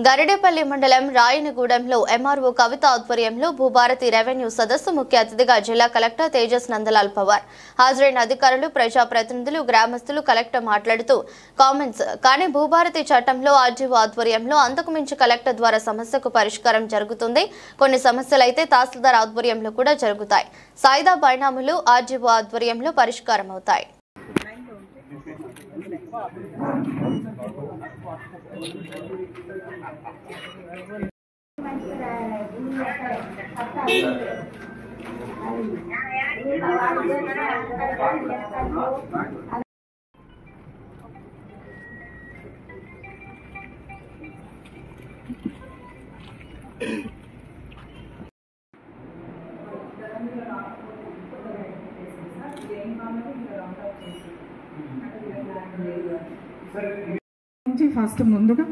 గరిడేపల్లి మండలం రాయనగూడెంలో ఎంఆర్ఓ కవిత ఆధ్వర్యంలో భూభారతి రెవెన్యూ సదస్సు ముఖ్య అతిథిగా జిల్లా కలెక్టర్ తేజస్ నందలాల్ పవార్ హాజరైన అధికారులు ప్రజాప్రతినిధులు గ్రామస్తులు కలెక్టర్ మాట్లాడుతూ కామెంట్స్ కానీ భూభారతి చట్టంలో ఆర్జీఓ ఆధ్వర్యంలో అంతకు మించి కలెక్టర్ ద్వారా సమస్యకు పరిష్కారం జరుగుతుంది. కొన్ని సమస్యలు అయితే తహసీల్దార్ ఆధ్వర్యంలో కూడా జరుగుతాయి. సాయిదా బైనాములు ఆర్జీఓ ఆధ్వర్యంలో పరిష్కారం అవుతాయి. ఫస్ట్ ముందుగా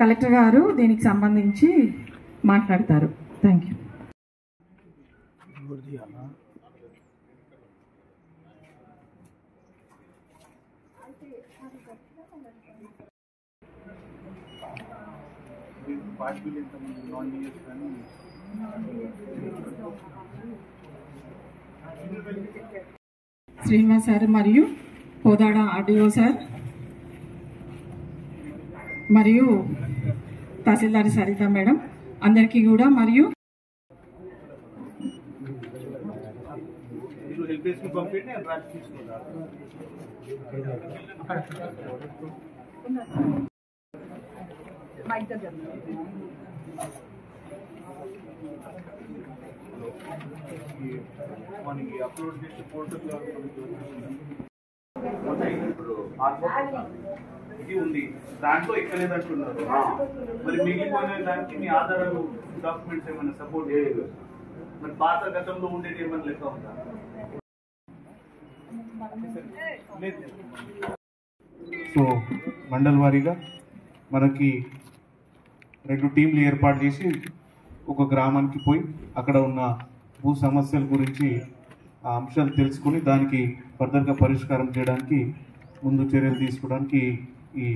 కలెక్టర్ గారు దీనికి సంబంధించి మాట్లాడతారు. Thank you. శ్రీనివాస్ సార్ మరియు కోదాడ ఆర్డీఓ సార్ మరియు తహసీల్దార్ సరిత మేడం అందరికీ కూడా మరియు ఇది ఉంది దాంట్లో ఎక్కలేదంటున్నారు. మరి మిగిలిపోయిన దానికి మీ ఆధారాలు డాక్యుమెంట్స్ ఏమైనా సపోర్ట్ చేయలేదు. మరి పాత గతంలో ఉండేది ఏమైనా లెక్క ఉందా? సో మండల వారీగా మనకి 2 టీంలు ఏర్పాటు చేసి ఒక గ్రామానికి పోయి అక్కడ ఉన్న భూ సమస్యల గురించి ఆ అంశాలు తెలుసుకుని దానికి ఫర్దర్గా పరిష్కారం చేయడానికి ముందు చర్యలు తీసుకోవడానికి ఈ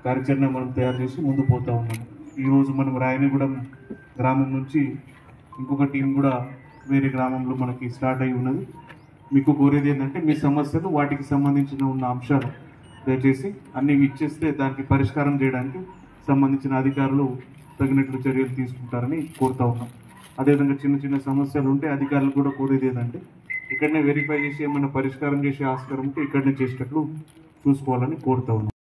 కార్యాచరణ మనం తయారు చేసి ముందు పోతూ ఉన్నాం. ఈరోజు మనం రాయనగూడెం గ్రామం నుంచి ఇంకొక టీం కూడా వేరే గ్రామంలో మనకి స్టార్ట్ అయి ఉన్నది. మీకు కోరేది ఏంటంటే మీ సమస్యలు వాటికి సంబంధించిన ఉన్న అంశాలు దయచేసి అన్నీ ఇచ్చేస్తే దానికి పరిష్కారం చేయడానికి సంబంధించిన అధికారులు తగినట్లు చర్యలు తీసుకుంటారని కోరుతా ఉన్నాం. అదేవిధంగా చిన్న చిన్న సమస్యలు ఉంటే అధికారులు కూడా కోరేది ఏంటంటే ఇక్కడనే వెరిఫై చేసి ఏమైనా పరిష్కారం చేసే ఆస్కారం ఉంటే ఇక్కడనే చేసేటట్లు చూసుకోవాలని కోరుతా ఉన్నాం.